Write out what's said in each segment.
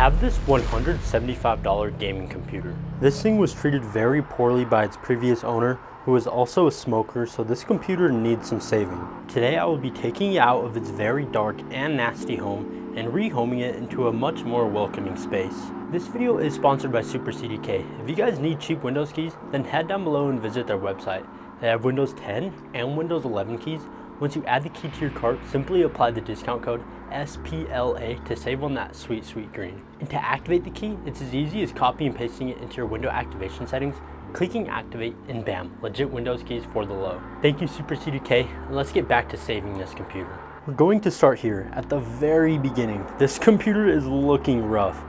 have this $175 gaming computer. This thing was treated very poorly by its previous owner, who was also a smoker, so this computer needs some saving. Today I will be taking it out of its very dark and nasty home and rehoming it into a much more welcoming space. This video is sponsored by Super CDK. If you guys need cheap Windows keys, then head down below and visit their website. They have Windows 10 and Windows 11 keys. Once you add the key to your cart, simply apply the discount code SPLA to save on that sweet green. And to activate the key, it's as easy as copy and pasting it into your window activation settings, clicking activate, and bam, legit Windows keys for the low. Thank you Super CDK, and let's get back to saving this computer. We're going to start here at the very beginning. This computer is looking rough.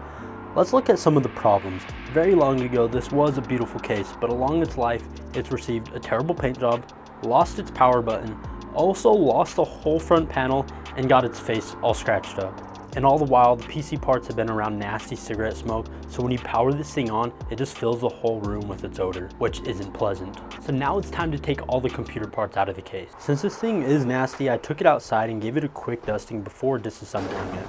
Let's look at some of the problems. Very long ago, this was a beautiful case, but along its life, it's received a terrible paint job, lost its power button, also lost the whole front panel, and got its face all scratched up. And all the while, the PC parts have been around nasty cigarette smoke, so when you power this thing on, it just fills the whole room with its odor, which isn't pleasant. So now it's time to take all the computer parts out of the case. Since this thing is nasty, I took it outside and gave it a quick dusting before disassembling it.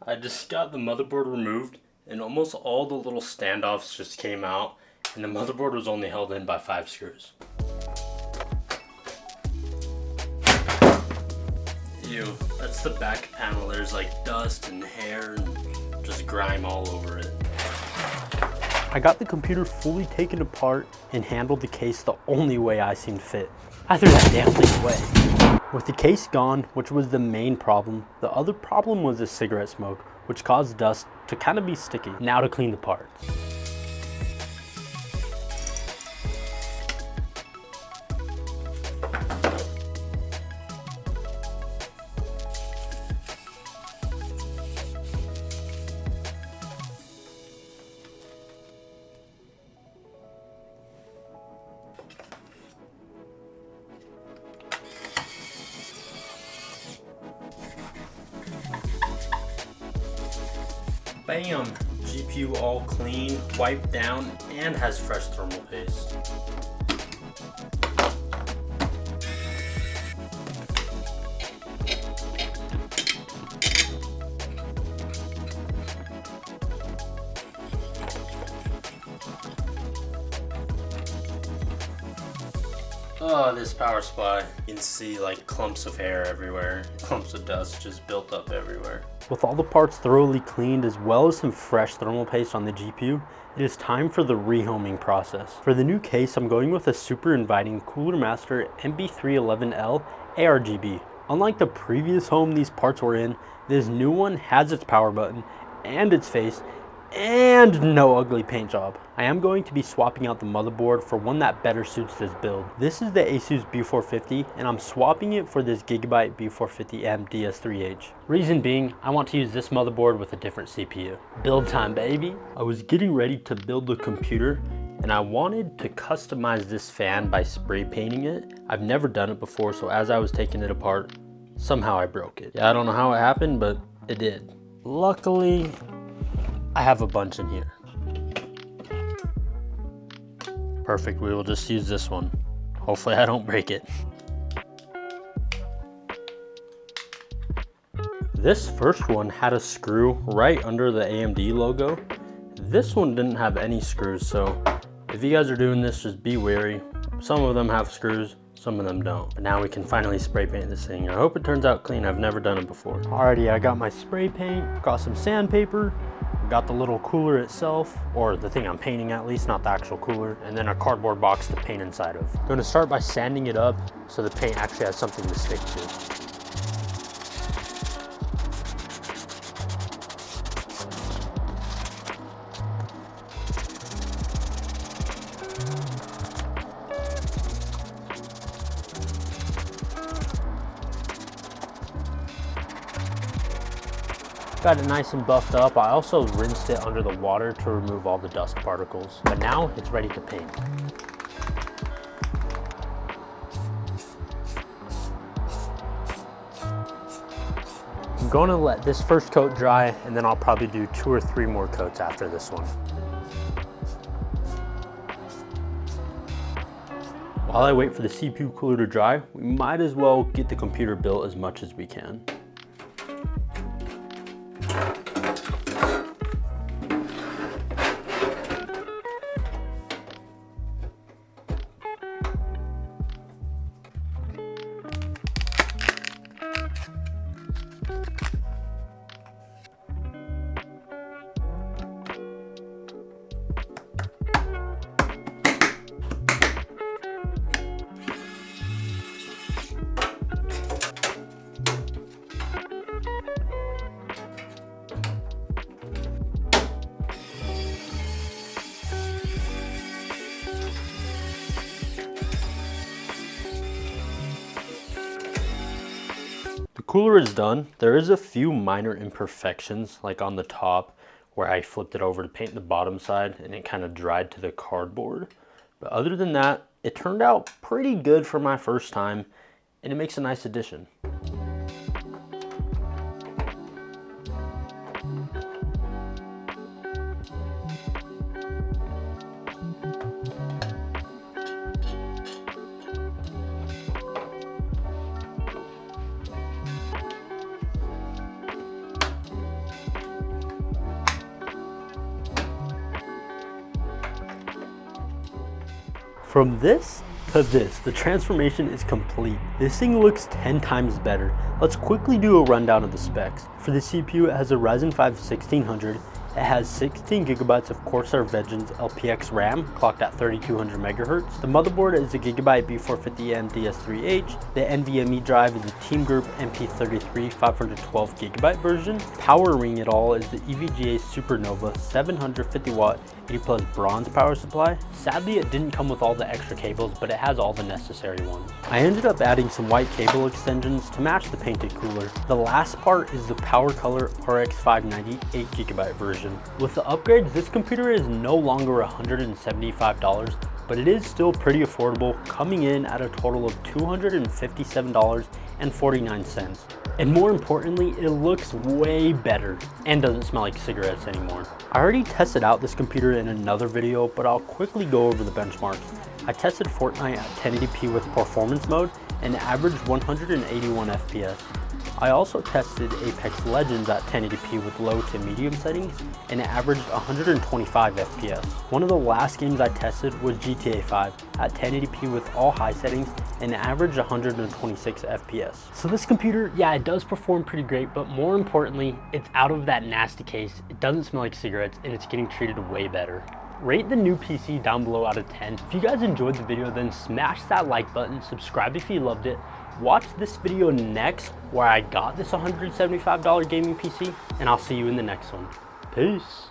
I just got the motherboard removed and almost all the little standoffs just came out, and the motherboard was only held in by 5 screws. Ew, that's the back panel. There's like dust and hair and just grime all over it. I got the computer fully taken apart and handled the case the only way I seen fit. I threw that damn thing away. With the case gone, which was the main problem, the other problem was the cigarette smoke, which caused dust to kind of be sticky. Now to clean the parts. Bam! GPU all clean, wiped down, and has fresh thermal paste. Oh, this power supply. You can see like clumps of hair everywhere. Clumps of dust just built up everywhere. With all the parts thoroughly cleaned as well as some fresh thermal paste on the GPU, it is time for the rehoming process. For the new case, I'm going with a super inviting Cooler Master MB311L ARGB. Unlike the previous home these parts were in, this new one has its power button and its face and no ugly paint job. I am going to be swapping out the motherboard for one that better suits this build. This is the Asus B450 and I'm swapping it for this Gigabyte B450M DS3H. Reason being, I want to use this motherboard with a different CPU. Build time, baby. I was getting ready to build the computer and I wanted to customize this fan by spray painting it. I've never done it before, so as I was taking it apart, somehow I broke it. Yeah, I don't know how it happened, but it did. Luckily, I have a bunch in here. Perfect, we will just use this one. Hopefully I don't break it. This first one had a screw right under the AMD logo. This one didn't have any screws, so if you guys are doing this, just be wary. Some of them have screws, some of them don't. But now we can finally spray paint this thing. I hope it turns out clean. I've never done it before. Alrighty, I got my spray paint, got some sandpaper, got the little cooler itself, or the thing I'm painting at least, not the actual cooler, and then a cardboard box to paint inside of. I'm going to start by sanding it up so the paint actually has something to stick to. Got it nice and buffed up. I also rinsed it under the water to remove all the dust particles. But now it's ready to paint. I'm going to let this first coat dry, and then I'll probably do 2 or 3 more coats after this one. While I wait for the CPU cooler to dry, we might as well get the computer built as much as we can. The cooler is done. There is a few minor imperfections, like on the top where I flipped it over to paint the bottom side and it kind of dried to the cardboard. But other than that, it turned out pretty good for my first time, and it makes a nice addition. From this to this, the transformation is complete. This thing looks 10 times better. Let's quickly do a rundown of the specs. For the CPU, it has a Ryzen 5 1600. It has 16 gigabytes of Corsair Vengeance LPX RAM, clocked at 3200 megahertz. The motherboard is a Gigabyte B450M DS3H. The NVMe drive is a Team Group MP33 512 gigabyte version. Powering it all is the EVGA Supernova 750 watt 80 plus bronze power supply. Sadly, it didn't come with all the extra cables, but it has all the necessary ones. I ended up adding some white cable extensions to match the painted cooler. The last part is the Power Color RX 590 8 gigabyte version. With the upgrades, this computer is no longer $175, but it is still pretty affordable, coming in at a total of $257.49. And more importantly, it looks way better and doesn't smell like cigarettes anymore. I already tested out this computer in another video, but I'll quickly go over the benchmarks. I tested Fortnite at 1080p with performance mode and averaged 181 FPS. I also tested Apex Legends at 1080p with low to medium settings and it averaged 125 FPS. One of the last games I tested was GTA 5 at 1080p with all high settings and it averaged 126 FPS. So this computer, yeah, it does perform pretty great, but more importantly, it's out of that nasty case, it doesn't smell like cigarettes, and it's getting treated way better. Rate the new PC down below out of 10. If you guys enjoyed the video, then smash that like button, subscribe if you loved it. Watch this video next where I got this $175 gaming PC, and I'll see you in the next one. Peace.